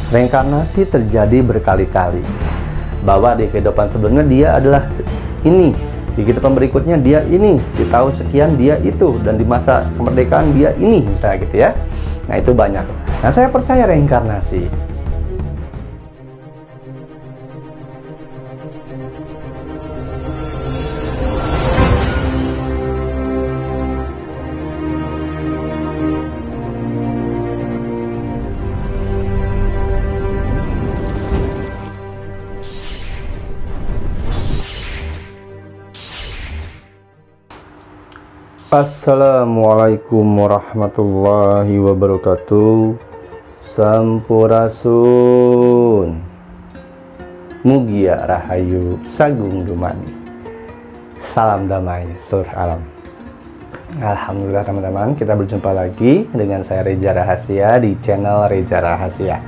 Reinkarnasi terjadi berkali-kali. Bahwa di kehidupan sebelumnya dia adalah ini, di kehidupan berikutnya dia ini, di tahun sekian dia itu, dan di masa kemerdekaan dia ini, misalnya gitu ya. Nah itu banyak. Nah saya percaya reinkarnasi. Assalamualaikum warahmatullahi wabarakatuh. Sampurasun, Mugia Rahayu Sagung Dumani. Salam damai sur alam. Alhamdulillah teman-teman, kita berjumpa lagi dengan saya Reza Rahasia di channel Reza Rahasia.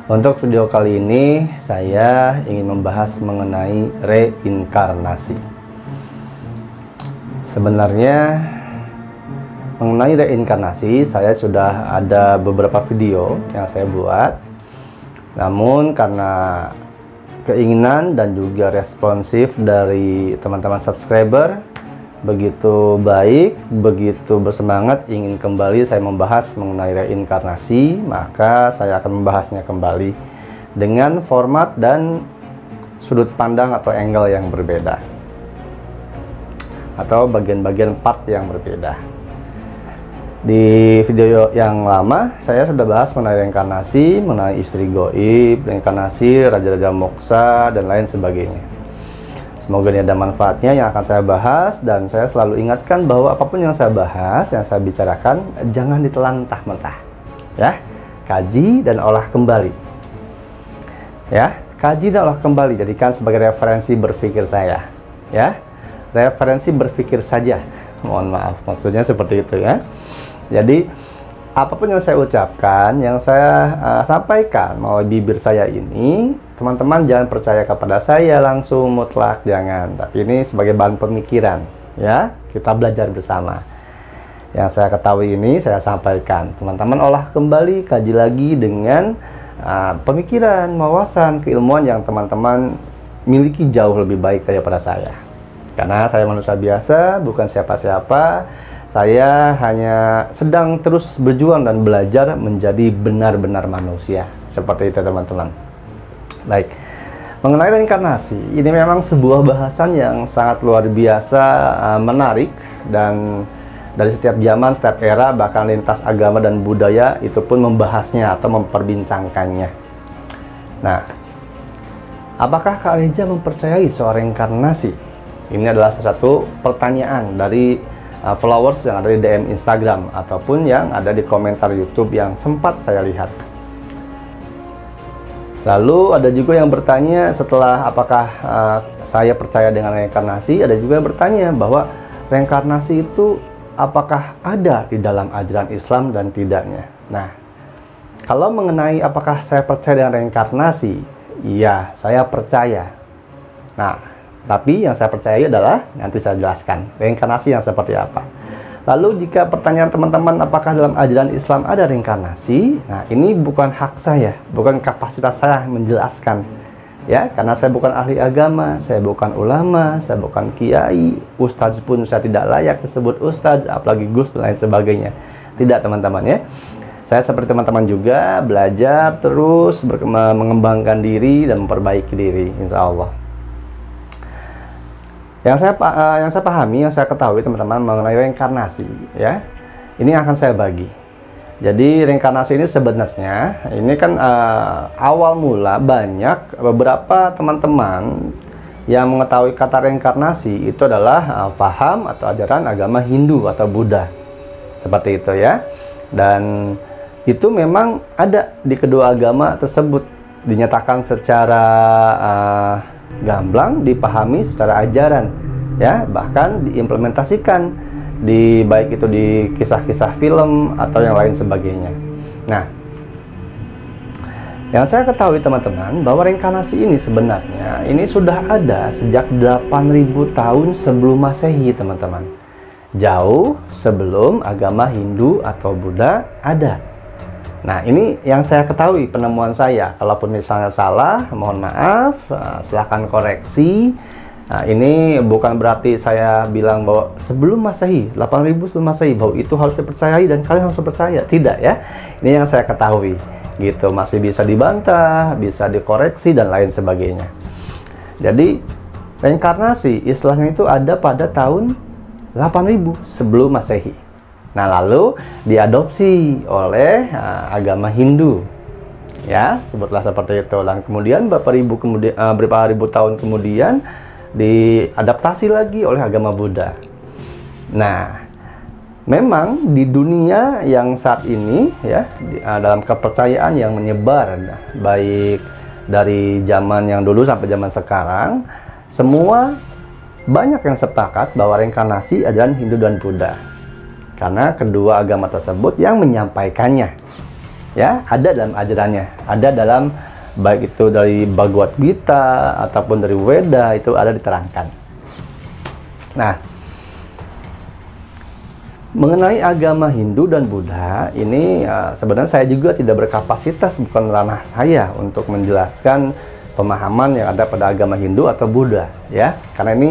Untuk video kali ini saya ingin membahas mengenai reinkarnasi. Sebenarnya mengenai reinkarnasi saya sudah ada beberapa video yang saya buat, namun karena keinginan dan juga responsif dari teman-teman subscriber begitu baik, begitu bersemangat ingin kembali saya membahas mengenai reinkarnasi, maka saya akan membahasnya kembali dengan format dan sudut pandang atau angle yang berbeda, atau bagian-bagian part yang berbeda. Di video yang lama saya sudah bahas mengenai reinkarnasi, mengenai istri goib, reinkarnasi, raja-raja moksa, dan lain sebagainya. Semoga ini ada manfaatnya yang akan saya bahas, dan saya selalu ingatkan bahwa apapun yang saya bahas, yang saya bicarakan, jangan ditelan mentah-mentah. Ya, kaji dan olah kembali. Ya, kaji dan olah kembali, jadikan sebagai referensi berpikir saya. Ya, referensi berpikir saja, mohon maaf, maksudnya seperti itu ya. Jadi apapun yang saya ucapkan, yang saya sampaikan melalui bibir saya ini, teman-teman jangan percaya kepada saya langsung mutlak, jangan, tapi ini sebagai bahan pemikiran ya, kita belajar bersama. Yang saya ketahui ini saya sampaikan, teman-teman olah kembali, kaji lagi dengan pemikiran, wawasan, keilmuan yang teman-teman miliki jauh lebih baik daripada saya. Karena saya manusia biasa, bukan siapa-siapa. Saya hanya sedang terus berjuang dan belajar menjadi benar-benar manusia. Seperti itu teman-teman. Baik, mengenai reinkarnasi, ini memang sebuah bahasan yang sangat luar biasa menarik. Dan dari setiap zaman, setiap era, bahkan lintas agama dan budaya, itu pun membahasnya atau memperbincangkannya. Nah, apakah Kak Reza mempercayai soal reinkarnasi? Ini adalah salah satu pertanyaan dari followers yang ada di DM Instagram ataupun yang ada di komentar YouTube yang sempat saya lihat. Lalu ada juga yang bertanya setelah apakah saya percaya dengan reinkarnasi, ada juga yang bertanya bahwa reinkarnasi itu apakah ada di dalam ajaran Islam dan tidaknya. Nah, kalau mengenai apakah saya percaya dengan reinkarnasi, iya, saya percaya. Nah, tapi yang saya percaya adalah, nanti saya jelaskan reinkarnasi yang seperti apa. Lalu jika pertanyaan teman-teman apakah dalam ajaran Islam ada reinkarnasi, nah ini bukan hak saya, bukan kapasitas saya menjelaskan ya, karena saya bukan ahli agama, saya bukan ulama, saya bukan kiai, ustadz pun saya tidak layak disebut ustadz, apalagi gus dan lain sebagainya. Tidak teman-teman ya. Saya seperti teman-teman juga belajar terus mengembangkan diri dan memperbaiki diri, insya Allah. Yang saya pahami, yang saya ketahui teman-teman mengenai reinkarnasi ya, ini akan saya bagi. Jadi reinkarnasi ini sebenarnya ini kan awal mula banyak beberapa teman-teman yang mengetahui kata reinkarnasi itu adalah paham atau ajaran agama Hindu atau Buddha, seperti itu ya. Dan itu memang ada di kedua agama tersebut, dinyatakan secara gamblang, dipahami secara ajaran ya, bahkan diimplementasikan di baik itu di kisah-kisah film atau yang lain sebagainya. Nah, yang saya ketahui teman-teman bahwa reinkarnasi ini sebenarnya ini sudah ada sejak 8.000 tahun sebelum Masehi teman-teman, jauh sebelum agama Hindu atau Buddha ada Nah, ini yang saya ketahui, penemuan saya. Kalaupun misalnya salah, mohon maaf, silahkan koreksi. Nah, ini bukan berarti saya bilang bahwa sebelum Masehi, 8000 sebelum Masehi, bahwa itu harus dipercayai dan kalian harus percaya. Tidak ya. Ini yang saya ketahui. Gitu, masih bisa dibantah, bisa dikoreksi, dan lain sebagainya. Jadi, reinkarnasi istilahnya itu ada pada tahun 8000 sebelum Masehi. Nah, lalu diadopsi oleh agama Hindu, ya, sebutlah seperti itu. Dan kemudian beberapa ribu tahun kemudian diadaptasi lagi oleh agama Buddha. Nah, memang di dunia yang saat ini, ya, dalam kepercayaan yang menyebar, baik dari zaman yang dulu sampai zaman sekarang, semua banyak yang sepakat bahwa reinkarnasi ajaran Hindu dan Buddha. Karena kedua agama tersebut yang menyampaikannya, ya, ada dalam ajarannya, ada dalam baik itu dari Bhagavad Gita ataupun dari Weda, itu ada diterangkan. Nah, mengenai agama Hindu dan Buddha ini sebenarnya saya juga tidak berkapasitas, bukan ranah saya untuk menjelaskan pemahaman yang ada pada agama Hindu atau Buddha, ya, karena ini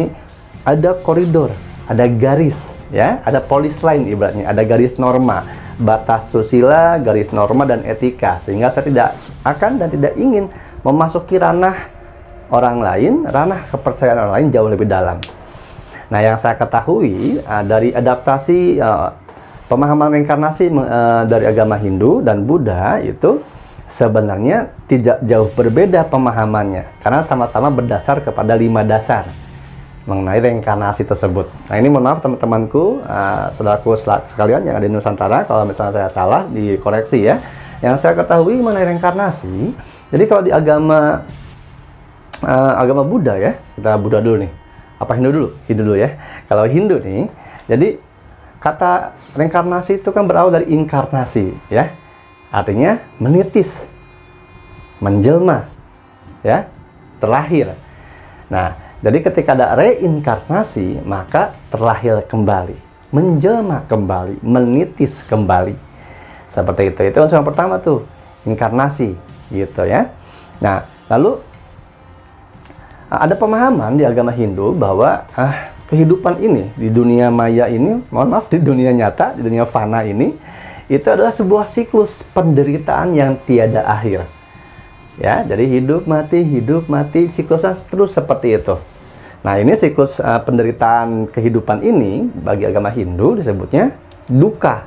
ada koridor, ada garis, ya, ada polis line ibaratnya, ada garis norma, batas susila, garis norma dan etika, sehingga saya tidak akan dan tidak ingin memasuki ranah orang lain, ranah kepercayaan orang lain jauh lebih dalam. Nah, yang saya ketahui dari adaptasi pemahaman reinkarnasi dari agama Hindu dan Buddha itu sebenarnya tidak jauh berbeda pemahamannya, karena sama-sama berdasar kepada 5 dasar mengenai reinkarnasi tersebut. Nah, ini mohon maaf teman-temanku, saudaraku sekalian yang ada di Nusantara, kalau misalnya saya salah dikoreksi ya. Yang saya ketahui mengenai reinkarnasi, jadi kalau di agama Buddha, ya, kita Buddha dulu nih, apa Hindu dulu? Hindu dulu ya. Kalau Hindu nih, jadi kata reinkarnasi itu kan berawal dari inkarnasi, ya, artinya menitis, menjelma, ya, terlahir. Nah, jadi ketika ada reinkarnasi, maka terlahir kembali, menjelma kembali, menitis kembali. Seperti itu. Itu unsur yang pertama tuh, inkarnasi, gitu ya. Nah, lalu ada pemahaman di agama Hindu bahwa kehidupan ini di dunia maya ini, mohon maaf, di dunia nyata, di dunia fana ini, itu adalah sebuah siklus penderitaan yang tiada akhir. Ya, jadi hidup mati, siklusnya terus seperti itu. Nah, ini siklus penderitaan kehidupan ini bagi agama Hindu disebutnya duka.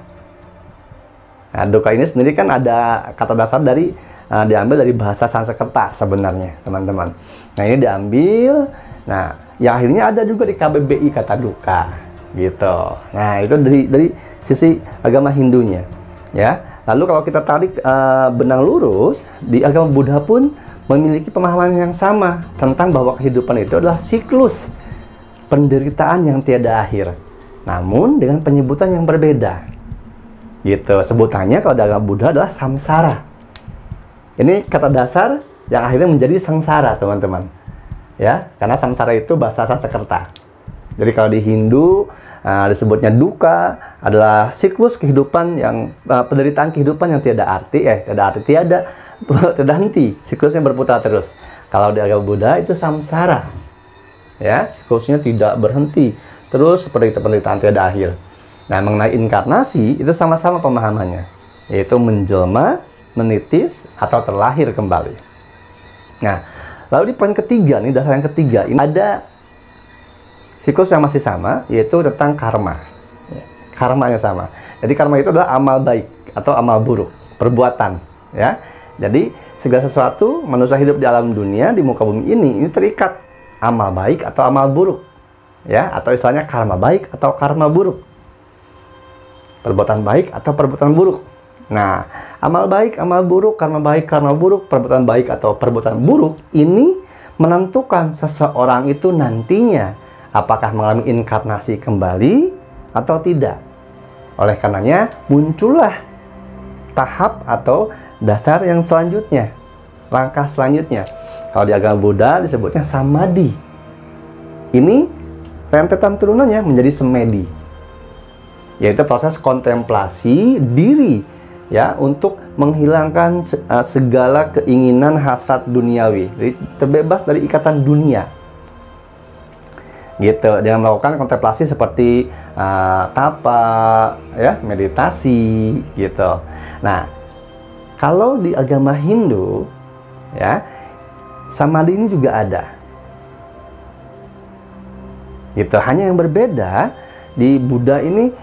Nah, duka ini sendiri kan ada kata dasar dari diambil dari bahasa Sanskerta sebenarnya, teman-teman. Nah, ini diambil. Nah, yang akhirnya ada juga di KBBI kata duka, gitu. Nah, itu dari sisi agama Hindunya, ya. Lalu kalau kita tarik benang lurus, di agama Buddha pun memiliki pemahaman yang sama tentang bahwa kehidupan itu adalah siklus penderitaan yang tiada akhir, namun dengan penyebutan yang berbeda, gitu. Sebutannya kalau di agama Buddha adalah samsara. Ini kata dasar yang akhirnya menjadi sengsara, teman-teman, ya, karena samsara itu bahasa Sanskerta. Jadi kalau di Hindu disebutnya duka adalah siklus kehidupan yang penderitaan kehidupan yang tiada henti, siklusnya berputar terus. Kalau di agama Buddha itu samsara, ya, siklusnya tidak berhenti terus, seperti itu, penderitaan tiada akhir. Nah, mengenai inkarnasi itu sama-sama pemahamannya, yaitu menjelma, menitis, atau terlahir kembali. Nah, lalu di poin ketiga nih, dasar yang ketiga ini ada siklus yang masih sama, yaitu tentang karma. Karmanya sama. Jadi karma itu adalah amal baik atau amal buruk, perbuatan, ya. Jadi segala sesuatu manusia hidup di alam dunia, di muka bumi ini terikat amal baik atau amal buruk, ya, atau istilahnya karma baik atau karma buruk, perbuatan baik atau perbuatan buruk. Nah, amal baik, amal buruk, karma baik, karma buruk, perbuatan baik atau perbuatan buruk ini menentukan seseorang itu nantinya apakah mengalami inkarnasi kembali atau tidak. Oleh karenanya muncullah tahap atau dasar yang selanjutnya, langkah selanjutnya. Kalau di agama Buddha disebutnya samadhi. Ini rentetan turunannya menjadi semedi, yaitu proses kontemplasi diri ya, untuk menghilangkan segala keinginan hasrat duniawi. Jadi terbebas dari ikatan dunia. Gitu, dengan melakukan kontemplasi seperti tapa, ya, meditasi, gitu. Nah, kalau di agama Hindu, ya, samadhi ini juga ada. Gitu, hanya yang berbeda di Buddha ini,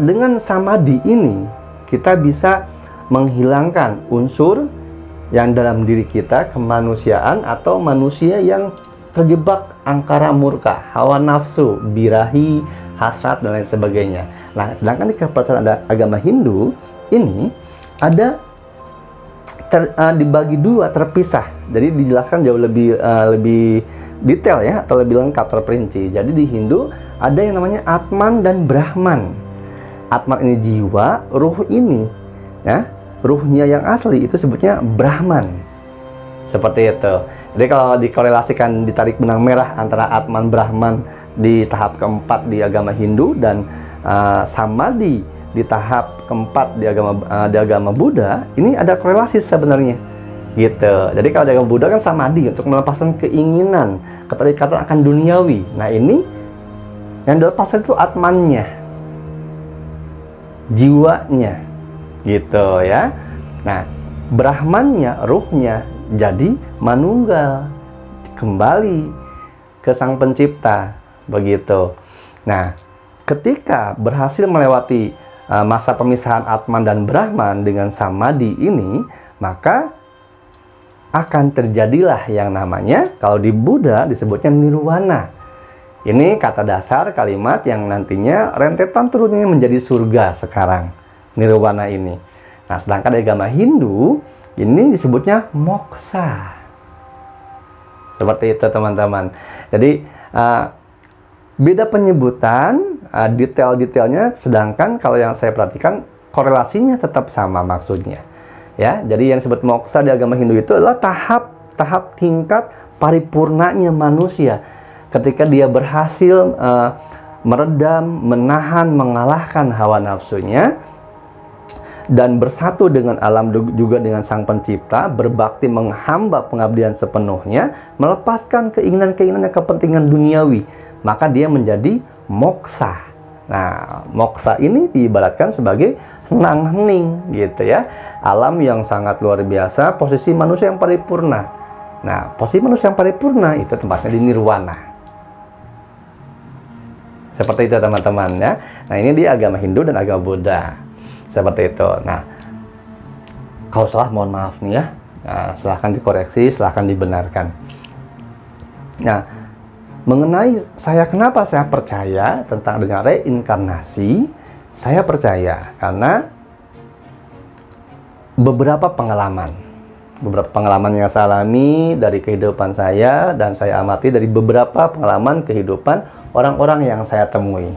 dengan samadhi ini kita bisa menghilangkan unsur yang dalam diri kita, kemanusiaan atau manusia yang terjebak angkara murka, hawa nafsu, birahi, hasrat, dan lain sebagainya. Nah, sedangkan di kepercayaan agama Hindu ini ada dibagi dua, terpisah. Jadi dijelaskan jauh lebih detail, ya, atau lebih lengkap, terperinci. Jadi di Hindu ada yang namanya Atman dan Brahman. Atman ini jiwa, ruh ini, ya, ruhnya yang asli itu sebutnya Brahman. Seperti itu. Jadi kalau dikorelasikan, ditarik benang merah antara Atman Brahman di tahap keempat di agama Hindu dan samadhi di tahap keempat di agama Buddha, ini ada korelasi sebenarnya. Gitu. Jadi kalau di agama Buddha kan samadhi untuk melepaskan keinginan, keterikatan akan duniawi. Nah, ini yang dilepaskan itu atmannya, jiwanya, gitu, ya. Nah, Brahmannya, ruhnya, jadi manunggal, kembali ke Sang Pencipta, begitu. Nah, ketika berhasil melewati masa pemisahan Atman dan Brahman dengan samadhi ini, maka akan terjadilah yang namanya, kalau di Buddha disebutnya nirwana. Ini kata dasar kalimat yang nantinya rentetan turunnya menjadi surga sekarang, nirwana ini. Nah, sedangkan di agama Hindu ini disebutnya moksa. Seperti itu, teman-teman. Jadi beda penyebutan, detail-detailnya, sedangkan kalau yang saya perhatikan korelasinya tetap sama maksudnya. Ya, jadi yang disebut moksa di agama Hindu itu adalah tahap tingkat paripurnanya manusia. Ketika dia berhasil meredam, menahan, mengalahkan hawa nafsunya, dan bersatu dengan alam, juga dengan Sang Pencipta, berbakti menghamba pengabdian sepenuhnya, melepaskan keinginan-keinginan kepentingan duniawi, maka dia menjadi moksa. Nah, moksa ini diibaratkan sebagai henang hening, gitu, ya. Alam yang sangat luar biasa, posisi manusia yang paripurna. Nah, posisi manusia yang paripurna itu tempatnya di nirwana. Seperti itu, teman-teman, ya. Nah, ini di agama Hindu dan agama Buddha. Seperti itu. Nah, kalau salah mohon maaf nih, ya. Nah, silahkan dikoreksi, silahkan dibenarkan. Nah, mengenai kenapa saya percaya tentang adanya reinkarnasi, saya percaya karena beberapa pengalaman yang saya alami dari kehidupan saya, dan saya amati dari beberapa pengalaman kehidupan orang-orang yang saya temui.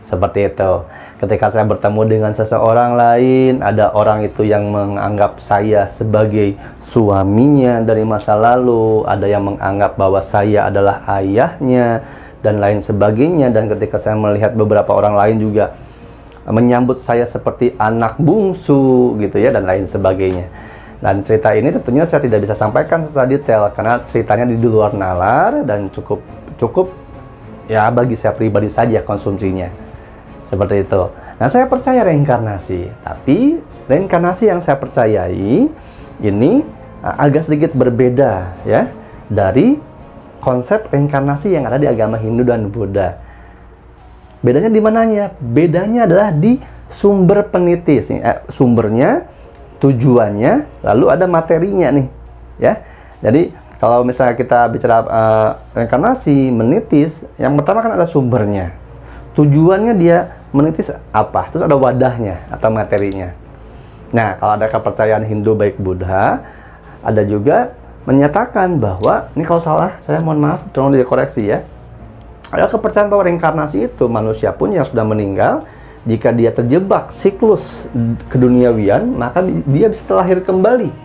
Seperti itu. Ketika saya bertemu dengan seseorang lain, ada orang itu yang menganggap saya sebagai suaminya dari masa lalu, ada yang menganggap bahwa saya adalah ayahnya, dan lain sebagainya. Dan ketika saya melihat beberapa orang lain juga menyambut saya seperti anak bungsu, gitu, ya, dan lain sebagainya. Dan cerita ini tentunya saya tidak bisa sampaikan secara detail karena ceritanya di luar nalar dan cukup ya bagi saya pribadi saja konsumsinya. Seperti itu. Nah, saya percaya reinkarnasi, tapi reinkarnasi yang saya percayai ini agak sedikit berbeda, ya, dari konsep reinkarnasi yang ada di agama Hindu dan Buddha. Bedanya di mananya? Bedanya adalah di sumber penitis, sumbernya, tujuannya, lalu ada materinya nih, ya. Jadi kalau misalnya kita bicara reinkarnasi, menitis, yang pertama kan ada sumbernya. Tujuannya dia menitis apa? Terus ada wadahnya atau materinya. Nah, kalau ada kepercayaan Hindu baik Buddha, ada juga menyatakan bahwa, ini kalau salah, saya mohon maaf, tolong dikoreksi, ya. Ada kepercayaan bahwa reinkarnasi itu manusia pun yang sudah meninggal, jika dia terjebak siklus keduniawian, maka dia bisa terlahir kembali,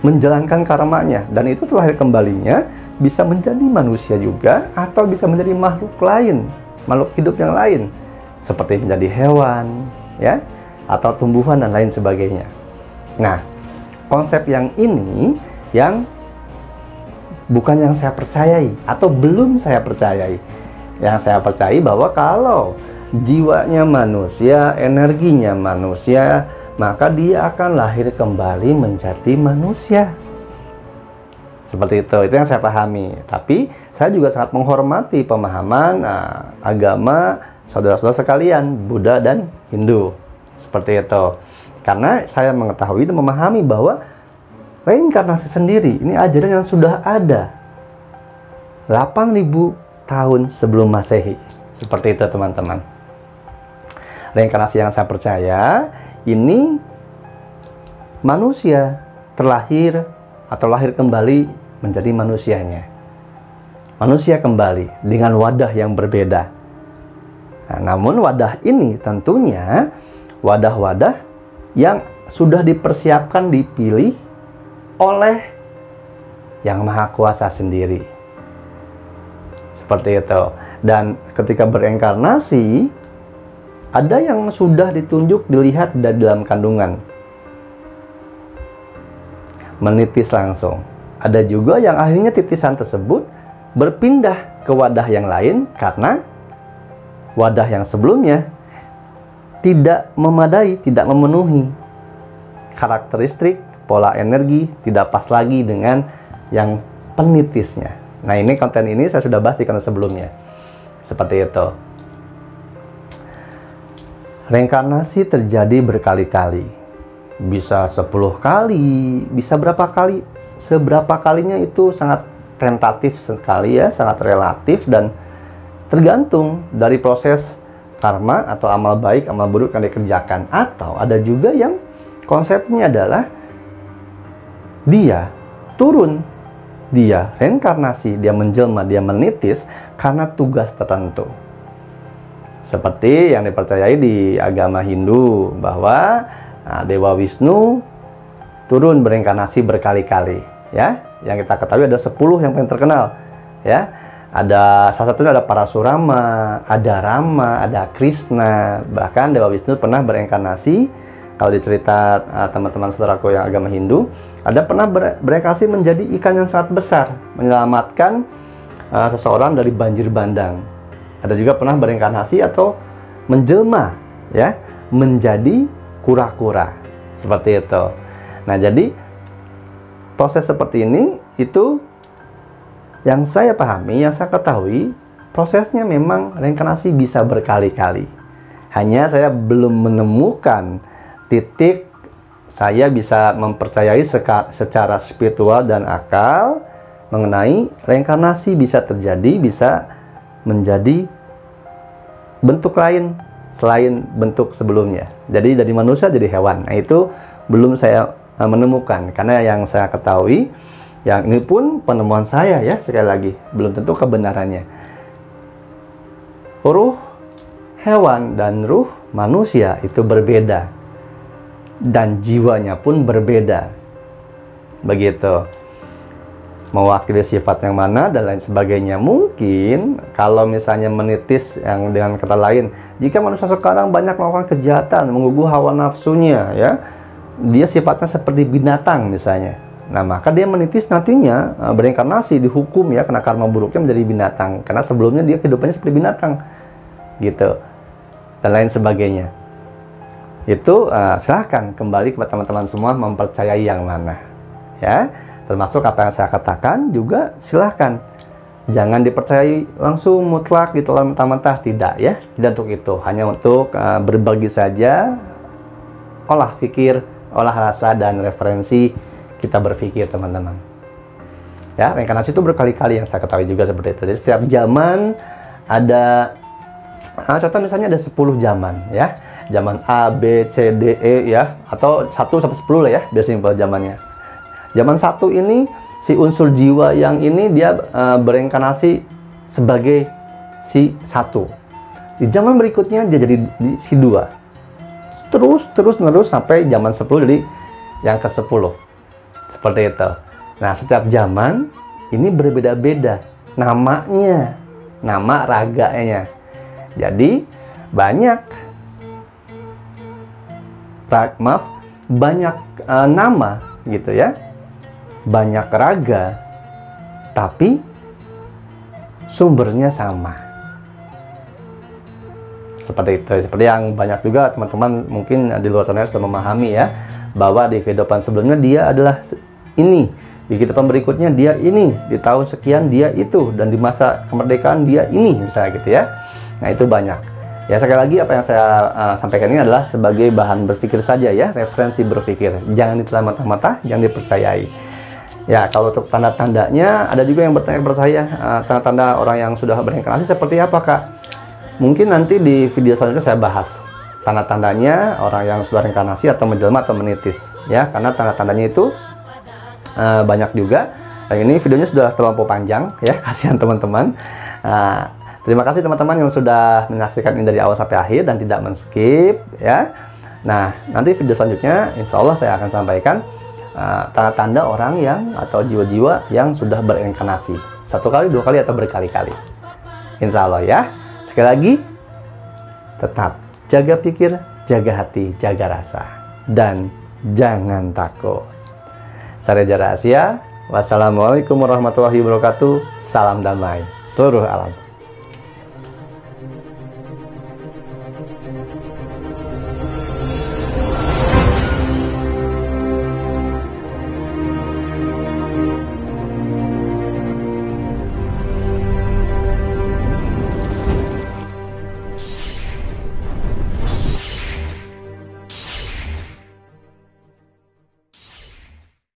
menjalankan karmanya, dan itu terlahir kembalinya bisa menjadi manusia juga, atau bisa menjadi makhluk lain, makhluk hidup yang lain, seperti menjadi hewan, ya, atau tumbuhan dan lain sebagainya. Nah, konsep yang ini yang bukan yang saya percayai atau belum saya percayai. Yang saya percayai bahwa kalau jiwanya manusia, energinya manusia, maka dia akan lahir kembali menjadi manusia. Seperti itu yang saya pahami. Tapi saya juga sangat menghormati pemahaman agama saudara-saudara sekalian, Buddha dan Hindu. Seperti itu. Karena saya mengetahui dan memahami bahwa reinkarnasi sendiri ini ajaran yang sudah ada 8.000 tahun sebelum Masehi. Seperti itu teman-teman. Reinkarnasi yang saya percaya ini manusia terlahir atau lahir kembali menjadi manusianya. Manusia kembali dengan wadah yang berbeda. Nah, namun wadah ini tentunya wadah-wadah yang sudah dipersiapkan, dipilih oleh Yang Maha Kuasa sendiri. Seperti itu. Dan ketika bereinkarnasi, ada yang sudah ditunjuk, dilihat dari dalam kandungan, menitis langsung. Ada juga yang akhirnya titisan tersebut berpindah ke wadah yang lain karena wadah yang sebelumnya tidak memadai, tidak memenuhi karakteristik, pola energi, tidak pas lagi dengan yang penitisnya. Nah, ini konten ini saya sudah bahas di konten sebelumnya. Seperti itu. Reinkarnasi terjadi berkali-kali. Bisa 10 kali, bisa berapa kali. Seberapa kalinya itu sangat tentatif sekali ya, sangat relatif dan tergantung dari proses karma atau amal baik, amal buruk yang dikerjakan. Atau ada juga yang konsepnya adalah dia turun, dia reinkarnasi, dia menjelma, dia menitis karena tugas tertentu. Seperti yang dipercayai di agama Hindu bahwa Dewa Wisnu turun bereinkarnasi berkali-kali, ya. Yang kita ketahui ada 10 yang paling terkenal, ya. Ada salah satunya ada Parasurama, ada Rama, ada Krishna. Bahkan Dewa Wisnu pernah bereinkarnasi. Kalau dicerita teman-teman saudaraku yang agama Hindu, ada pernah bereinkarnasi menjadi ikan yang sangat besar, menyelamatkan seseorang dari banjir bandang. Ada juga pernah bereinkarnasi atau menjelma, ya, menjadi kura-kura. Seperti itu. Nah, jadi proses seperti ini itu yang saya pahami, yang saya ketahui, prosesnya memang reinkarnasi bisa berkali-kali. Hanya saya belum menemukan titik saya bisa mempercayai secara spiritual dan akal mengenai reinkarnasi bisa terjadi, bisa menjadi bentuk lain selain bentuk sebelumnya. Jadi dari manusia jadi hewan. Nah, itu belum saya menemukan. Karena yang saya ketahui, yang ini pun penemuan saya ya, sekali lagi, belum tentu kebenarannya. Ruh hewan dan ruh manusia itu berbeda. Dan jiwanya pun berbeda. Begitu. Mewakili sifat yang mana dan lain sebagainya. Mungkin kalau misalnya menitis yang dengan kata lain, jika manusia sekarang banyak melakukan kejahatan, menggugah hawa nafsunya, ya, dia sifatnya seperti binatang misalnya. Nah, maka dia menitis nantinya bereinkarnasi, dihukum ya, karena karma buruknya menjadi binatang. Karena sebelumnya dia kehidupannya seperti binatang. Gitu. Dan lain sebagainya. Itu silahkan kembali kepada teman-teman semua mempercayai yang mana. Ya, termasuk apa yang saya katakan juga silahkan. Jangan dipercayai langsung mutlak ditelan mentah-mentah, tidak ya. Tidak untuk itu, hanya untuk berbagi saja, olah pikir, olah rasa dan referensi kita berpikir teman-teman. Ya, reinkarnasi itu berkali-kali yang saya ketahui juga seperti itu. Jadi setiap zaman ada contoh misalnya ada 10 zaman ya. Zaman A, B, C, D, E ya, atau 1 sampai 10 lah ya, biar simpel zamannya. Zaman 1 ini si unsur jiwa yang ini dia bereinkarnasi sebagai si 1. Di zaman berikutnya dia jadi si 2. Terus sampai zaman 10 jadi yang ke-10. Seperti itu. Nah, setiap zaman ini berbeda-beda namanya, nama raganya. Jadi banyak banyak nama gitu ya, banyak raga, tapi sumbernya sama. Seperti itu, seperti yang banyak juga teman-teman mungkin di luar sana sudah memahami ya, bahwa di kehidupan sebelumnya dia adalah ini, di kehidupan berikutnya dia ini, di tahun sekian dia itu, dan di masa kemerdekaan dia ini, misalnya gitu ya. Nah itu banyak ya. Sekali lagi apa yang saya sampaikan ini adalah sebagai bahan berpikir saja ya, referensi berpikir, jangan ditelan mata-mata, jangan dipercayai ya. Kalau untuk tanda-tandanya, ada juga yang bertanya kepada saya, tanda-tanda orang yang sudah berinkarnasi seperti apa Kak? Mungkin nanti di video selanjutnya saya bahas tanda-tandanya orang yang sudah reinkarnasi atau menjelma atau menitis ya, karena tanda-tandanya itu banyak juga, dan ini videonya sudah terlampau panjang ya, kasihan teman-teman. Terima kasih teman-teman yang sudah menyaksikan ini dari awal sampai akhir dan tidak men-skip ya. Nah nanti video selanjutnya insya Allah saya akan sampaikan tanda-tanda orang yang atau jiwa-jiwa yang sudah berinkarnasi 1 kali, 2 kali atau berkali-kali, insya Allah ya. Sekali lagi, tetap jaga pikir, jaga hati, jaga rasa, dan jangan takut. Saya Reza Rahasiya. Wassalamualaikum warahmatullahi wabarakatuh. Salam damai seluruh alam.